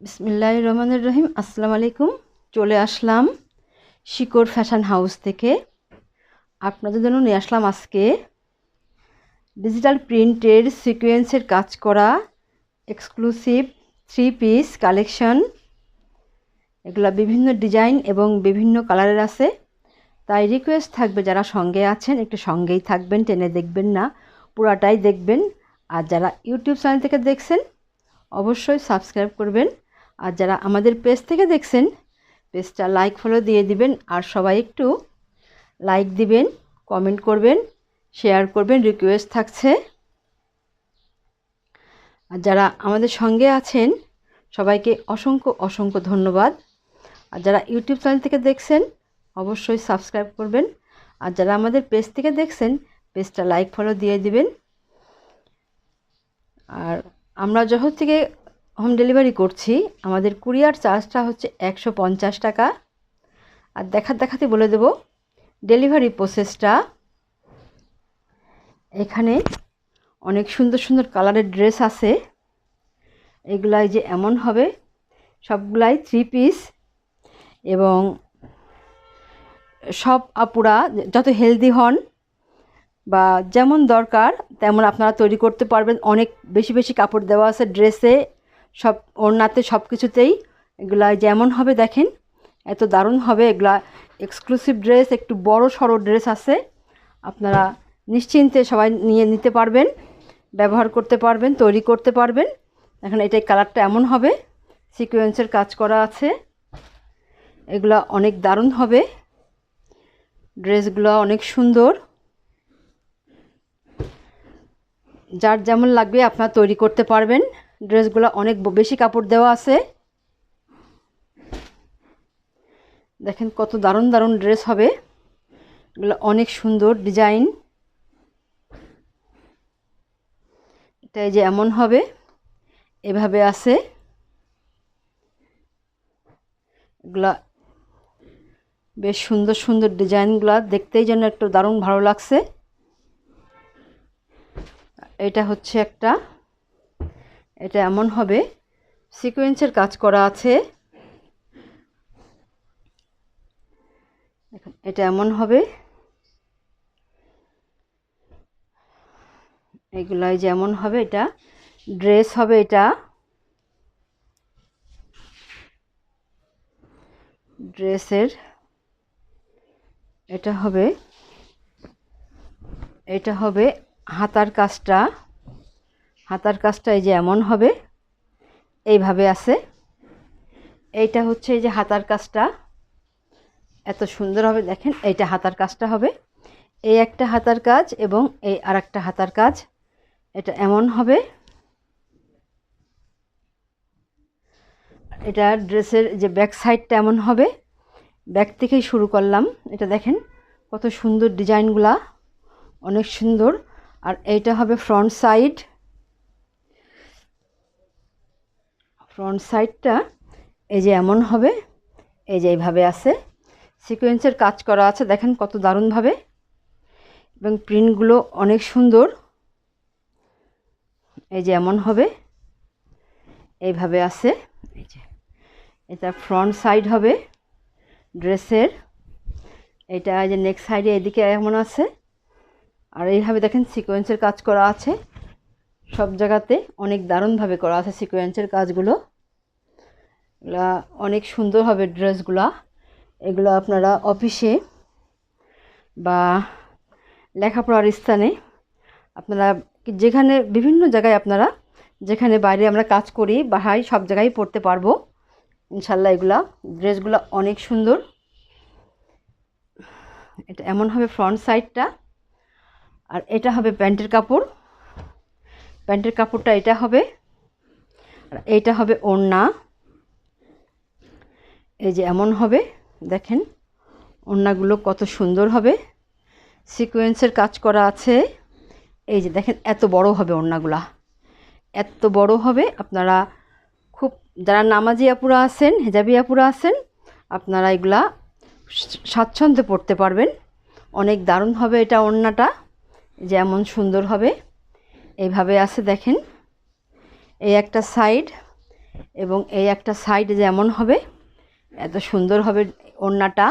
বিসমিল্লাহির রহমানির রহিম। আসসালামু আলাইকুম। চলে আসলাম শিকড় ফ্যাশন হাউস থেকে। আপনাদের জন্য নিয়ে আসলাম আজকে ডিজিটাল প্রিন্টের সিকোয়েন্সের কাজ করা এক্সক্লুসিভ 3 পিস কালেকশন। এগুলা বিভিন্ন ডিজাইন এবং বিভিন্ন কালারের আছে, তাই রিকোয়েস্ট থাকবে যারা সঙ্গে আছেন একটু সঙ্গেই থাকবেন, টেনে দেখবেন না, পুরাটাই দেখবেন। আর যারা ইউটিউব চ্যানেল থেকে দেখছেন অবশ্যই সাবস্ক্রাইব করবেন, আর যারা আমাদের পেজ থেকে দেখছেন পেজটা লাইক ফলো দিয়ে দিবেন। আর সবাই একটু লাইক দিবেন, কমেন্ট করবেন, শেয়ার করবেন, রিকোয়েস্ট থাকছে। আর যারা আমাদের সঙ্গে আছেন সবাইকে অসংখ্য অসংখ্য ধন্যবাদ। আর যারা ইউটিউব চ্যানেল থেকে দেখছেন অবশ্যই সাবস্ক্রাইব করবেন, আর যারা আমাদের পেজ থেকে দেখছেন পেজটা লাইক ফলো দিয়ে দিবেন। আর আমরা জহর থেকে হোম ডেলিভারি করছি, আমাদের কুরিয়ার চার্জটা হচ্ছে 150 টাকা। আর দেখাতে বলে দেব ডেলিভারি প্রসেসটা। এখানে অনেক সুন্দর সুন্দর কালারের ড্রেস আছে। এগুলাই যে এমন হবে, সবগুলাই 3 পিস, এবং সব আপুরা যত হেলদি হন বা যেমন দরকার তেমন আপনারা তৈরি করতে পারবেন। অনেক বেশি বেশি কাপড় দেওয়া আছে ড্রেসে, সব ওড়নাতে, সব কিছুতেই। এগুলা যেমন হবে দেখেন এত দারুণ হবে। এগুলা এক্সক্লুসিভ ড্রেস, একটু বড় সড়ো ড্রেস আছে, আপনারা নিশ্চিন্তে সবাই নিতে পারবেন, ব্যবহার করতে পারবেন, তৈরি করতে পারবেন। এখন এটাই কালারটা এমন হবে, সিকোয়েন্সের কাজ করা আছে। এগুলা অনেক দারুণ হবে, ড্রেসগুলো অনেক সুন্দর। যার যেমন লাগবে আপনারা তৈরি করতে পারবেন। ড্রেসগুলো অনেক বেশি কাপড় দেওয়া আছে, দেখেন কত দারুণ দারুণ ড্রেস হবে। এগুলো অনেক সুন্দর ডিজাইন। এটাই যে এমন হবে, এভাবে আছে। এগুলা বেশ সুন্দর সুন্দর ডিজাইনগুলো দেখতেই যেন একটু দারুণ ভালো লাগছে। এটা হচ্ছে একটা, এটা এমন হবে, সিকোয়েন্সের কাজ করা আছে। এটা এমন হবে, এগুলাই যেমন হবে। এটা ড্রেস হবে, এটা ড্রেসের এটা হবে, এটা হবে হাতার কাজটা। হাতার কাজটা এই যে এমন হবে, এইভাবে আছে। এইটা হচ্ছে এই যে হাতার কাজটা, এত সুন্দর হবে দেখেন। এইটা হাতার কাজটা হবে, এই একটা হাতার কাজ এবং এই আর একটা হাতার কাজ। এটা এমন হবে। এটা ড্রেসের যে ব্যাক সাইডটা এমন হবে, ব্যাক থেকেই শুরু করলাম। এটা দেখেন কত সুন্দর ডিজাইনগুলা, অনেক সুন্দর। আর এইটা হবে ফ্রন্ট সাইড। ফ্রন্ট সাইডটা এই যে এমন হবে, এই যে এইভাবে আছে, সিকোয়েন্সের কাজ করা আছে, দেখেন কত দারুণভাবে, এবং প্রিন্টগুলো অনেক সুন্দর। এই যে এমন হবে, এইভাবে আছে। এই যে এটা ফ্রন্ট সাইড হবে ড্রেসের। এটা এই যে নেক সাইডে এদিকে এমন আছে। আর এইভাবে দেখেন সিকোয়েন্সের কাজ করা আছে, সব জায়গাতে অনেক দারুণভাবে করা আছে সিকোয়েন্সের কাজগুলো। এগুলা অনেক সুন্দর হবে ড্রেসগুলা। এগুলো আপনারা অফিসে বা লেখাপড়ার স্থানে, আপনারা যেখানে বিভিন্ন জায়গায়, আপনারা যেখানে বাইরে আমরা কাজ করি বাহাই সব জায়গায় পরতে পারবো ইনশাল্লাহ। এগুলা ড্রেসগুলো অনেক সুন্দর। এটা এমন হবে ফ্রন্ট সাইডটা। আর এটা হবে প্যান্টের কাপড়। প্যান্টের কাপড়টা এটা হবে, আর এইটা হবে ওড়না। এই যে এমন হবে, দেখেন ওড়নাগুলো কত সুন্দর হবে, সিকোয়েন্সের কাজ করা আছে। এই যে দেখেন এত বড় হবে ওড়নাগুলা, এত বড় হবে। আপনারা খুব, যারা নামাজি আপুরা আছেন, হেজাবি আপুরা আছেন, আপনারা এগুলা স্বাচ্ছন্দ্যে পরতে পারবেন। অনেক দারুণ হবে এটা ওড়নাটা, যেমন সুন্দর হবে। এইভাবে আছে দেখেন, এই একটা সাইড, এবং এই একটা সাইড যেমন হবে, এত সুন্দর হবে ওড়নাটা,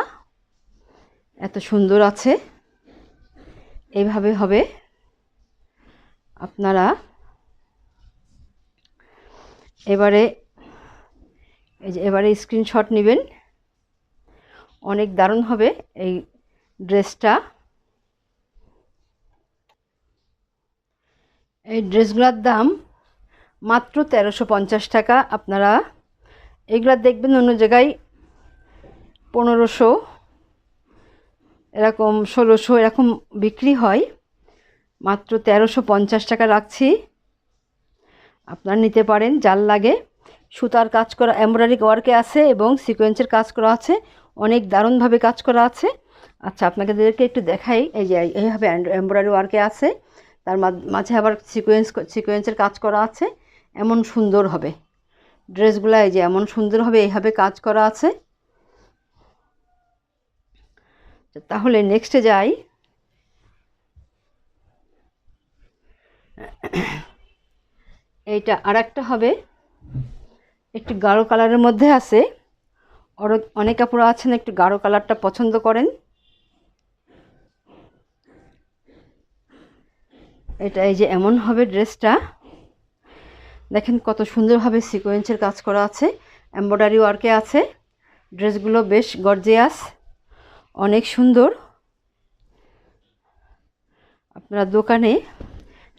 এত সুন্দর আছে, এইভাবে হবে। আপনারা এবারে স্ক্রিনশট নেবেন, অনেক দারুণ হবে এই ড্রেসটা। এই ড্রেসগুলোর দাম মাত্র 1350 টাকা। আপনারা এগুলা দেখবেন অন্য জায়গায় 1500 এরকম, 1600 এরকম বিক্রি হয়, মাত্র 1350 টাকা রাখছি। আপনারা নিতে পারেন যার লাগে। সুতার কাজ করা এমব্রয়ডারি ওয়ার্কে আছে এবং সিকোয়েন্সের কাজ করা আছে, অনেক দারুণভাবে কাজ করা আছে। আচ্ছা, আপনাদেরকে একটু দেখাই। এই যে এইভাবে এমব্রয়ডারি ওয়ার্কে আছে, তার মাঝে আবার সিকোয়েন্সের কাজ করা আছে, এমন সুন্দর হবে ড্রেসগুলো। এই যে এমন সুন্দর হবে, এইভাবে কাজ করা আছে। তাহলে নেক্সটে যাই। এইটা আর একটা হবে, একটু গাঢ় কালারের মধ্যে আছে। অনেক আপুরা আছেন একটু গাঢ় কালারটা পছন্দ করেন। এটা এই যে এমন হবে ড্রেসটা, দেখেন কত সুন্দরভাবে সিকোয়েন্সের কাজ করা আছে, এমব্রয়ডারি ওয়ার্কে আছে। ড্রেসগুলো বেশ গর্জিয়াস, অনেক সুন্দর। আপনারা দোকানে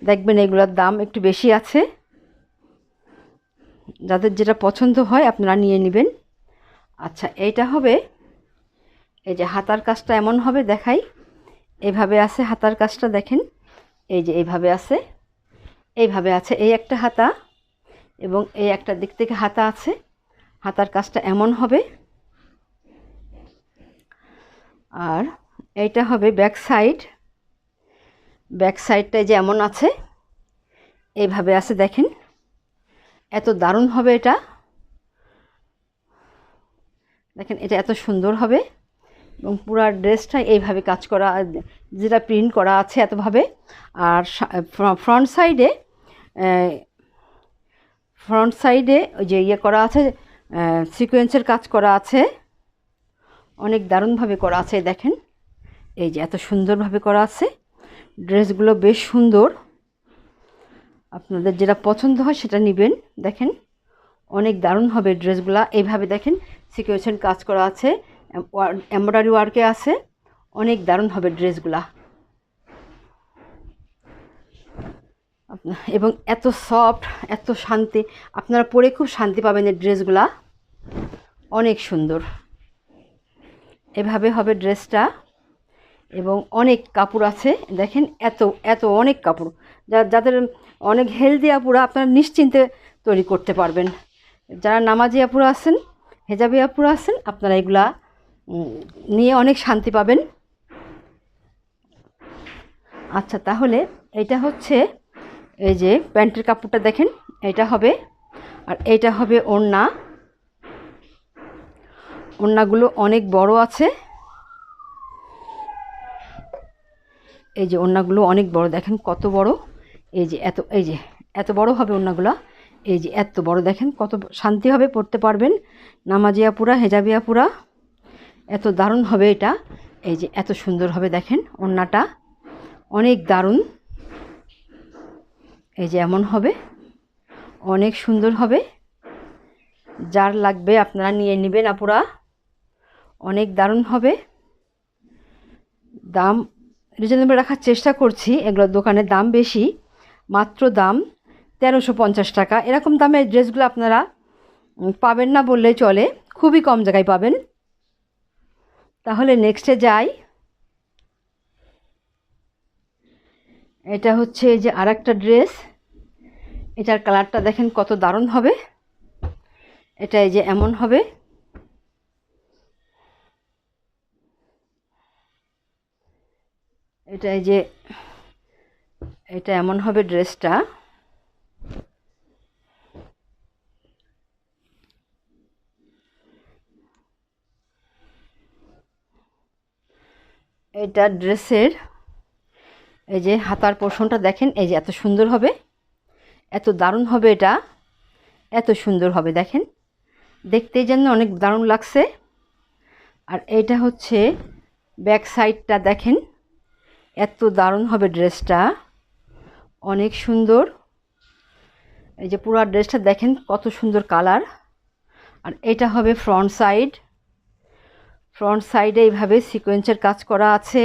দেখবেন এগুলোর দাম একটু বেশি আছে, যাদের যেটা পছন্দ হয় আপনারা নিয়ে নেবেন। আচ্ছা, এইটা হবে, এই যে হাতার কাজটা এমন হবে, দেখাই। এইভাবে আছে হাতার কাজটা, দেখেন এই যে এইভাবে আছে, এইভাবে আছে, এই একটা হাতা এবং এই একটা দিক থেকে হাতা আছে। হাতার কাজটা এমন হবে। আর এইটা হবে ব্যাক সাইডটায় যে এমন আছে, এইভাবে আছে, দেখেন এত দারুণ হবে এটা। দেখেন এটা এত সুন্দর হবে এবং পুরো ড্রেসটা এইভাবে কাজ করা, যেটা প্রিন্ট করা আছে এতভাবে। আর ফ্রন্ট সাইডে ওই যে ইয়ে করা আছে, সিকোয়েন্সের কাজ করা আছে, অনেক দারুণভাবে করা আছে। দেখেন এই যে এত সুন্দরভাবে করা আছে। ড্রেসগুলো বেশ সুন্দর, আপনাদের যেটা পছন্দ হয় সেটা নেবেন। দেখেন অনেক দারুণ হবে ড্রেসগুলা। এইভাবে দেখেন সিকোয়েন্সের কাজ করা আছে, এমব্রয়ডারি ওয়ার্কে আছে, অনেক দারুণ হবে ড্রেসগুলা। এবং এত সফট, এত শান্তি, আপনারা পরে খুব শান্তি পাবেন এই ড্রেসগুলা, অনেক সুন্দর। এভাবে হবে ড্রেসটা এবং অনেক কাপড় আছে, দেখেন এত অনেক কাপড়। যাদের অনেক হেলদি আপুরা, আপনারা নিশ্চিন্তে তৈরি করতে পারবেন। যারা নামাজি আপুরা আছেন, হেজাবি আপুরা আছেন, আপনারা এগুলা নিয়ে অনেক শান্তি পাবেন। আচ্ছা, তাহলে এটা হচ্ছে এই যে প্যান্টের কাপড়টা, দেখেন এটা হবে। আর এইটা হবে ওড়নাগুলো অনেক বড় আছে। এই যে ওড়নাগুলো অনেক বড়, দেখেন কত বড়। এই যে এত বড় হবে ওড়নাগুলো, এই যে এত বড়, দেখেন কত শান্তি হবে, পরতে পারবেন নামাজিয়া পুরা, হেজাবিয়া পুরা, এত দারুণ হবে এটা। এই যে এত সুন্দর হবে, দেখেন ওড়নাটা অনেক দারুণ। এই যে এমন হবে, অনেক সুন্দর হবে। যার লাগবে আপনারা নিয়ে নেবেন আপুরা, অনেক দারুণ হবে। দাম রিজনেবল রাখার চেষ্টা করছি, এগুলোর দোকানের দাম বেশি, মাত্র দাম 1350 টাকা। এরকম দামের ড্রেসগুলো আপনারা পাবেন না বললেই চলে, খুবই কম জায়গায় পাবেন। তাহলে নেক্সটে যাই। এটা হচ্ছে এই যে আর একটা ড্রেস, এটার কালারটা দেখেন কত দারুণ হবে। এটা এই যে এমন হবে, এটা এই যে এটা এমন হবে ড্রেসটা। এটা ড্রেসের এই যে হাতার পোর্শনটা দেখেন, এই যে এত সুন্দর হবে, এত দারুণ হবে এটা, এত সুন্দর হবে দেখেন, দেখতেই যেন অনেক দারুণ লাগছে। আর এইটা হচ্ছে ব্যাক সাইডটা, দেখেন এত দারুণ হবে ড্রেসটা, অনেক সুন্দর। এই যে পুরো ড্রেসটা দেখেন কত সুন্দর কালার। আর এটা হবে ফ্রন্ট সাইড, ফ্রন্ট সাইডে এইভাবে সিকোয়েন্সের কাজ করা আছে,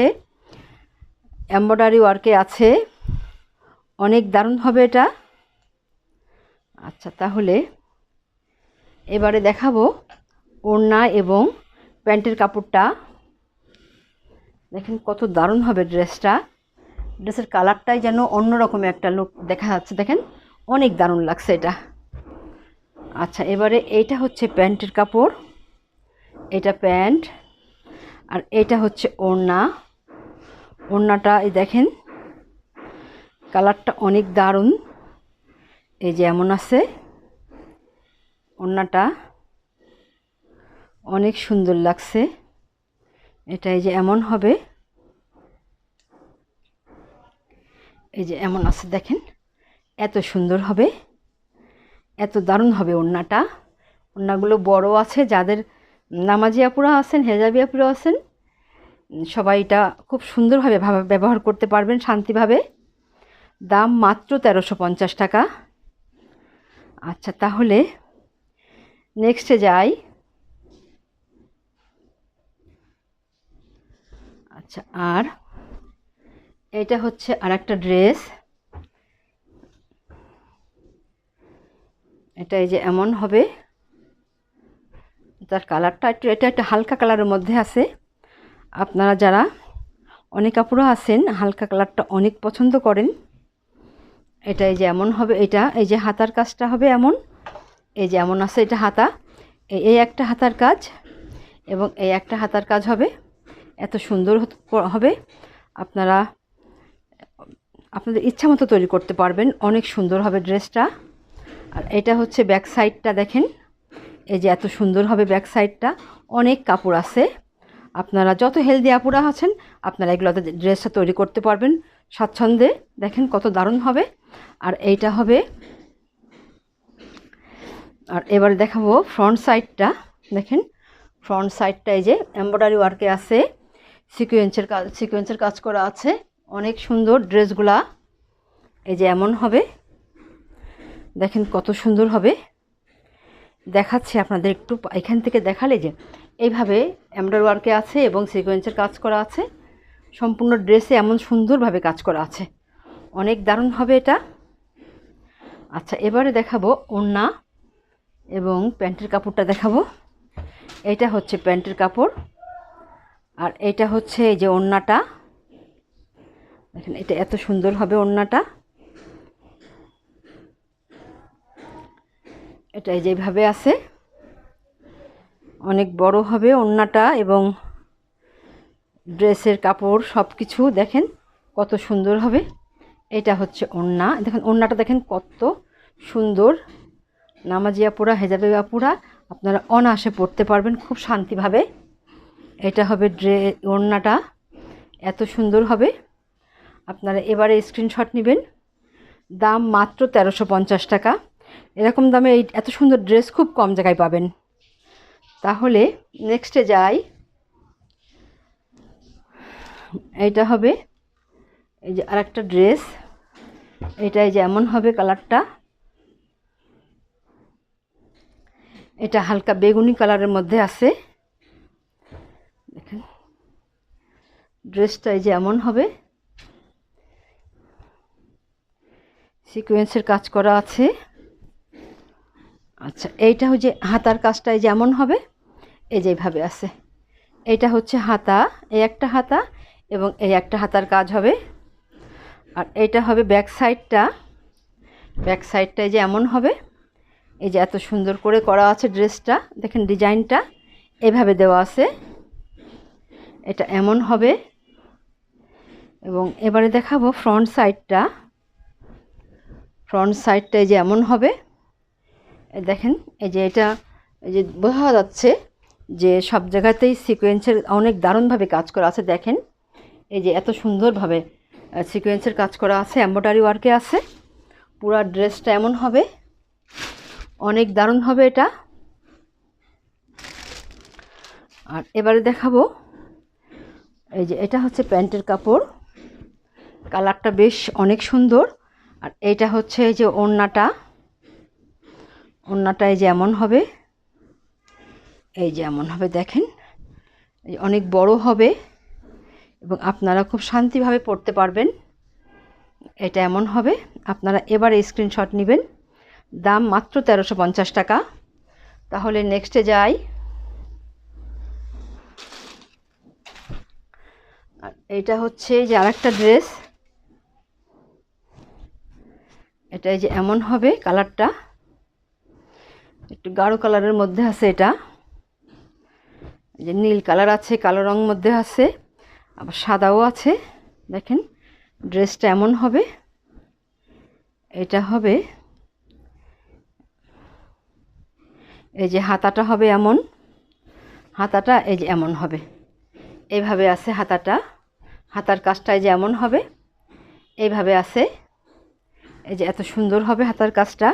এমব্রয়ডারি ওয়ার্কে আছে, অনেক দারুণ হবে এটা। আচ্ছা, তাহলে এবারে দেখাবো ওড়না এবং প্যান্টের কাপড়টা। দেখেন কত দারুণ হবে ড্রেসটা, ড্রেসের কালারটাই যেন অন্যরকম একটা লুক দেখা যাচ্ছে, দেখেন অনেক দারুণ লাগছে এটা। আচ্ছা, এবারে এইটা হচ্ছে প্যান্টের কাপড়, এটা প্যান্ট, আর এটা হচ্ছে ওড়না। ওড়নাটা এই দেখেন কালারটা অনেক দারুণ, এই যে এমন আছে, ওড়নাটা অনেক সুন্দর লাগছে। এটা এই যে এমন হবে, এই যে এমন আছে দেখেন, এত সুন্দর হবে, এত দারুণ হবে ওড়নাটা। ওড়নাগুলো বড় আছে, যাদের নামাজি আপুরা আছেন, হেজাবি আপুরা আছেন, সবাই এটা খুব সুন্দরভাবে ব্যবহার করতে পারবেন শান্তিভাবে। দাম মাত্র 1350 টাকা। আচ্ছা, তাহলে নেক্সটে যাই। আচ্ছা, আর এটা হচ্ছে আর একটা ড্রেস, এটা এই যে এমন হবে, তার কালারটা এটা একটা হালকা কালারের মধ্যে আছে। আপনারা যারা অনেক আপুরা আছেন হালকা কালারটা অনেক পছন্দ করেন, এটা এই যে এমন হবে, এটা এই যে হাতার কাজটা হবে এমন, এই যে এমন আছে, এটা হাতা, এই একটা হাতার কাজ এবং এই একটা হাতার কাজ হবে, এত সুন্দর হবে। আপনারা আপনাদের ইচ্ছা মতো তৈরি করতে পারবেন, অনেক সুন্দর হবে ড্রেসটা। আর এটা হচ্ছে ব্যাক সাইডটা, দেখেন এই যে এত সুন্দর হবে ব্যাক সাইডটা, অনেক কাপড় আছে। আপনারা যত হেলদি আপুরা আছেন আপনারা এগুলোতে ড্রেসটা তৈরি করতে পারবেন স্বাচ্ছন্দ্যে, দেখেন কত দারুণ হবে। আর এইটা হবে, আর এবারে দেখাবো ফ্রন্ট সাইডটা, দেখেন ফ্রন্ট সাইডটা এই যে এমব্রয়ডারি ওয়ার্কে আছে, সিকোয়েন্সের কাজ করা আছে, অনেক সুন্দর ড্রেসগুলা। এই যে এমন হবে, দেখেন কত সুন্দর হবে। দেখাচ্ছি আপনাদের একটু, এখান থেকে দেখালে যে এইভাবে এমব্রয়ডারি ওয়ার্কে আছে এবং সিকোয়েন্সের কাজ করা আছে, সম্পূর্ণ ড্রেসে এমন সুন্দরভাবে কাজ করা আছে, অনেক দারুণ হবে এটা। আচ্ছা, এবারে দেখাবো ওড়না এবং প্যান্টের কাপড়টা দেখাবো। এটা হচ্ছে প্যান্টের কাপড়, আর এটা হচ্ছে এই যে ওড়নাটা, দেখেন এটা এত সুন্দর হবে ওড়নাটা, এটা এই যেভাবে আছে, অনেক বড় হবে ওড়নাটা এবং ড্রেসের কাপড় সব কিছু দেখেন কত সুন্দর হবে। এটা হচ্ছে ওড়না, দেখেন ওড়নাটা দেখেন কত সুন্দর, নামাজি আপুরা, হেজাবি আপুরা আপনারা অনায়াসে পরতে পারবেন খুব শান্তিভাবে। এটা হবে ওড়নাটা, এত সুন্দর হবে। আপনারা এবারে স্ক্রিনশট নেবেন, দাম মাত্র 1350 টাকা। এরকম দামে এই এত সুন্দর ড্রেস খুব কম জায়গায় পাবেন। তাহলে নেক্সটে যাই। এইটা হবে এই যে আরেকটা ড্রেস, এটা এই যে এমন হবে কালারটা, এটা হালকা বেগুনি কালারের মধ্যে আছে, দেখেন ড্রেসটা এই যে এমন হবে, সিকোয়েন্সের কাজ করা আছে। আচ্ছা, এইটা হচ্ছে হাতার কাজটা এই যে এমন হবে, এই যে এইভাবে আছে, এইটা হচ্ছে হাতা, এই একটা হাতা এবং এই একটা হাতার কাজ হবে। আর এইটা হবে ব্যাক সাইডটা, ব্যাক সাইডটা এই যে এমন হবে, এই যে এত সুন্দর করে করা আছে ড্রেসটা, দেখেন ডিজাইনটা এভাবে দেওয়া আছে, এটা এমন হবে। এবং এবারে দেখাবো ফ্রন্ট সাইডটা, ফ্রন্ট সাইডটা এই যে এমন হবে, দেখেন এই যে এটা এই যে বোঝা যাচ্ছে যে সব জায়গাতেই সিকোয়েন্সের অনেক দারুণভাবে কাজ করা আছে, দেখেন এই যে এত সুন্দরভাবে সিকোয়েন্সের কাজ করা আছে, এমব্রয়ডারি ওয়ার্কে আছে, পুরো ড্রেসটা এমন হবে, অনেক দারুণ হবে এটা। আর এবারে দেখাবো, এই যে এটা হচ্ছে প্যান্টের কাপড়, কালারটা বেশ অনেক সুন্দর। আর এইটা হচ্ছে এই যে ওড়নাটা, ওড়নাটা এই যে এমন হবে, এই যে এমন হবে দেখেন, এই অনেক বড় হবে এবং আপনারা খুব শান্তিভাবে পরতে পারবেন। এটা এমন হবে। আপনারা এবারে স্ক্রিনশট নেবেন। দাম মাত্র 1350 টাকা। তাহলে নেক্সটে যাই। আর এইটা হচ্ছে যে আরেকটা ড্রেস, এটা এই যে এমন হবে, কালারটা একটু গাঢ় কালারের মধ্যে আছে। এটা এই যে নীল কালার আছে, কালো রং মধ্যে আছে, আবার সাদাও আছে। দেখেন ড্রেসটা এমন হবে। এটা হবে, এই যে হাতাটা হবে এমন, হাতাটা এই যে এমন হবে, এইভাবে আছে হাতাটা, হাতার কাজটা এই যে এমন হবে, এইভাবে আছে। এই যে এত সুন্দর হবে হাতার কাজটা।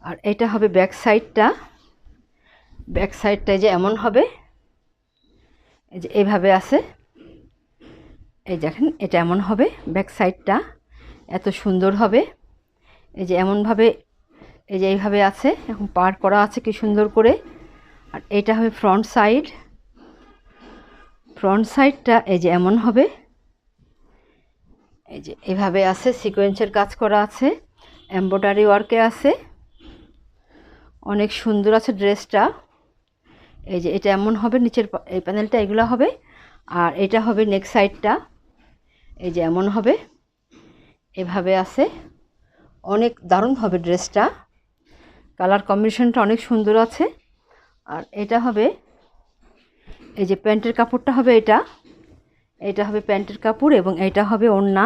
আর এটা হবে ব্যাক সাইডটা, ব্যাক সাইডটা এই যে এমন হবে, এই যে এইভাবে আছে। এই দেখেন এটা এমন হবে, ব্যাক সাইডটা এত সুন্দর হবে। এই যে এমনভাবে, এই যে এইভাবে আছে, এখন পার করা আছে কি সুন্দর করে। আর এটা হবে ফ্রন্ট সাইড, ফ্রন্ট সাইডটা এই যে এমন হবে, এই যে এইভাবে আছে, সিকোয়েন্সের কাজ করা আছে, এমব্রয়ডারি ওয়ার্কে আছে, অনেক সুন্দর আছে ড্রেসটা। এই যে এটা এমন হবে, নিচের এই প্যানেলটা এগুলো হবে। আর এটা হবে নেক সাইডটা, এই যে এমন হবে, এভাবে আছে, অনেক দারুণ হবে ড্রেসটা। কালার কম্বিনেশনটা অনেক সুন্দর আছে। আর এটা হবে, এই যে প্যান্টের কাপড়টা হবে এটা, এটা হবে প্যান্টের কাপড় এবং এটা হবে ওড়না,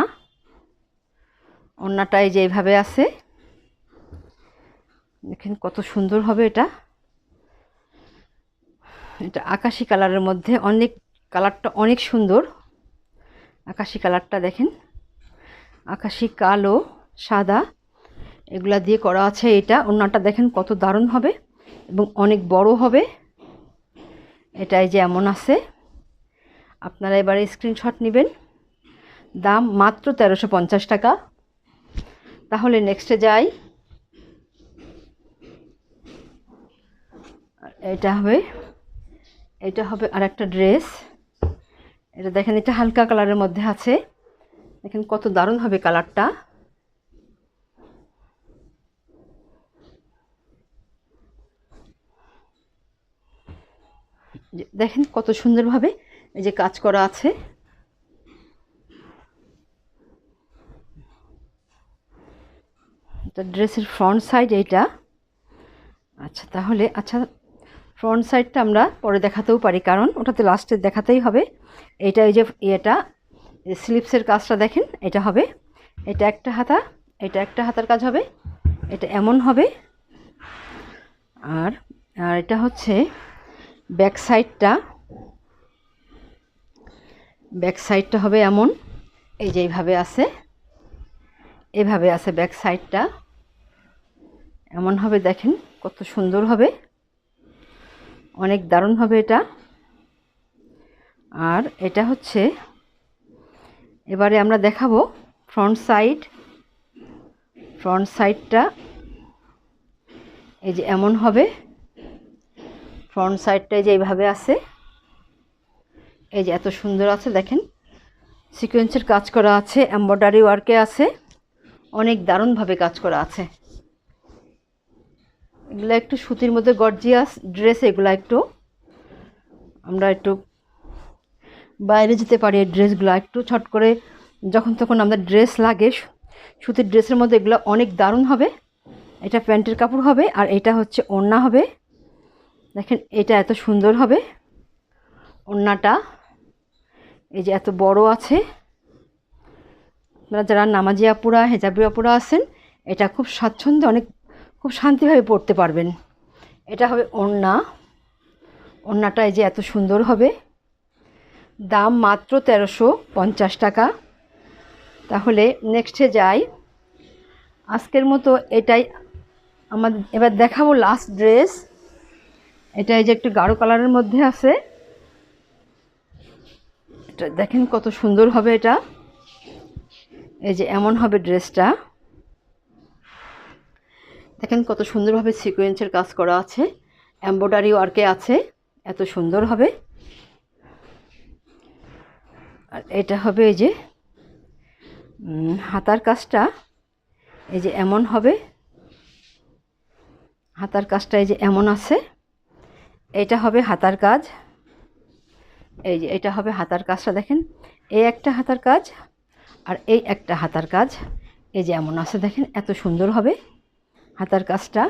ওড়নাটা এই যে এইভাবে আছে। দেখেন কত সুন্দর হবে এটা। এটা আকাশি কালারের মধ্যে, অনেক কালারটা অনেক সুন্দর। আকাশি কালারটা দেখেন, আকাশি, কালো, সাদা এগুলা দিয়ে করা আছে। এটা ওড়নাটা দেখেন কত দারুণ হবে এবং অনেক বড় হবে। এটাই যে এমন আছে। আপনারা এবারে স্ক্রিনশট নেবেন। দাম মাত্র 1350 টাকা। তাহলে নেক্সটে যাই। এটা হবে, এটা হবে আর একটা ড্রেস। এটা দেখেন, এটা হালকা কালারের মধ্যে আছে। দেখেন কত দারুণ হবে কালারটা। দেখেন কত সুন্দরভাবে এই যে কাজ করা আছে। এটা ড্রেসের ফ্রন্ট সাইড এইটা। আচ্ছা তাহলে, আচ্ছা ফ্রন্ট সাইডটা আমরা পরে দেখাতেও পারি, কারণ ওটাতে লাস্টে দেখাতেই হবে। এইটা এই যে এটা স্লিপসের কাজটা দেখেন, এটা হবে, এটা একটা হাতা, এটা একটা হাতার কাজ হবে, এটা এমন হবে। আর আর এটা হচ্ছে ব্যাক সাইডটা, ব্যাক সাইডটা হবে এমন, এই যে এইভাবে আছে, এইভাবে আছে ব্যাক সাইডটা এমন হবে। দেখেন কত সুন্দর হবে, অনেক দারুণ হবে এটা। আর এটা হচ্ছে, এবারে আমরা দেখাবো ফ্রন্ট সাইড। ফ্রন্ট সাইডটা এই যে এমন হবে, ফ্রন্ট সাইডটা এই যে এইভাবে আছে, এই যে এত সুন্দর আছে। দেখেন সিকোয়েন্সের কাজ করা আছে, এমব্রয়ডারি ওয়ার্কে আছে, অনেক দারুণভাবে কাজ করা আছে। এগুলো একটু সুতির মধ্যে গর্জিয়াস ড্রেস। এগুলো একটু আমরা একটু বাইরে যেতে পারি, এই ড্রেসগুলো একটু ছট করে যখন তখন আমাদের ড্রেস লাগে, সুতির ড্রেসের মধ্যে এগুলো অনেক দারুণ হবে। এটা প্যান্টের কাপড় হবে আর এটা হচ্ছে ওড়না হবে। দেখেন এটা এত সুন্দর হবে ওড়নাটা, এই যে এত বড় আছে। আপনারা যারা নামাজি আপুরা, হেজাবি আপুরা আছেন, এটা খুব স্বাচ্ছন্দ্যে, অনেক খুব শান্তিভাবে পরতে পারবেন। এটা হবে ওড়না, ওড়নাটা এই যে এত সুন্দর হবে। দাম মাত্র 1350 টাকা। তাহলে নেক্সটে যাই। আজকের মতো এটাই আমাদের। এবার দেখাবো লাস্ট ড্রেস। এটা এই যে একটু গাঢ় কালারের মধ্যে আছে। এটা দেখেন কত সুন্দর হবে। এটা এই যে এমন হবে ড্রেসটা। দেখেন কত সুন্দরভাবে সিকোয়েন্সের কাজ করা আছে, এমব্রয়ডারি ওয়ার্কে আছে, এত সুন্দর হবে। আর এটা হবে এই যে হাতার কাজটা এই যে এমন হবে। হাতার কাজটা এই যে এমন আছে। এটা হবে হাতার কাজ। এই যে এটা হবে হাতার কাজটা। দেখেন এই একটা হাতার কাজ আর এই একটা হাতার কাজ এই যে এমন আছে। দেখেন এত সুন্দর হবে হাতার কাজটা।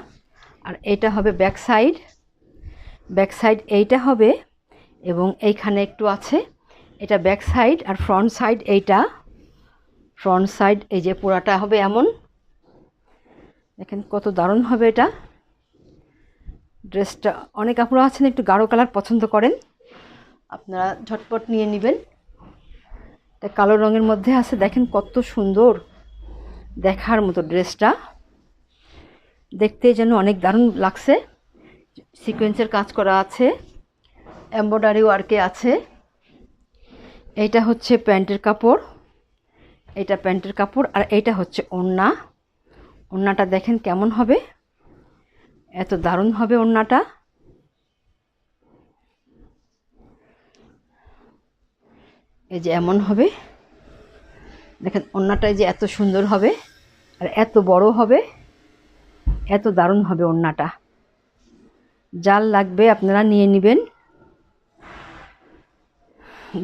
আর এটা হবে ব্যাক সাইড। ব্যাক সাইড এইটা হবে এবং এইখানে একটু আছে। এটা ব্যাক সাইড। আর ফ্রন্ট সাইড এইটা ফ্রন্ট সাইড এই যে পুরাটা হবে এমন। দেখেন কত দারুণ হবে এটা ড্রেসটা। অনেক আপনারা আছেন একটু গাঢ় কালার পছন্দ করেন, আপনারা ঝটপট নিয়ে নেবেন। এটা কালো রঙের মধ্যে আছে। দেখেন কত সুন্দর দেখার মতো ড্রেসটা, দেখতে যেন অনেক দারুণ লাগছে। সিকোয়েন্সের কাজ করা আছে, এমব্রয়ডারি ওয়ার্কে আছে। এইটা হচ্ছে প্যান্টের কাপড়। এটা প্যান্টের কাপড় আর এইটা হচ্ছে ওড়না। ওড়নাটা দেখেন কেমন হবে, এত দারুণ হবে ওড়নাটা। এই যে এমন হবে। দেখেন ওড়নাটাই যে এত সুন্দর হবে আর এত বড় হবে, এত দারুণ হবে ওড়নাটা। যার লাগবে আপনারা নিয়ে নেবেন।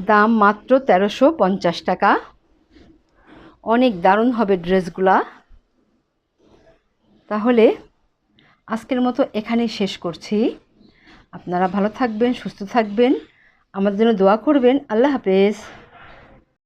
দাম মাত্র 1350 টাকা। অনেক দারুণ হবে ড্রেসগুলা। তাহলে আজকের মতো এখানেই শেষ করছি। আপনারা ভালো থাকবেন, সুস্থ থাকবেন, আমাদের জন্য দোয়া করবেন। আল্লাহ হাফেজ।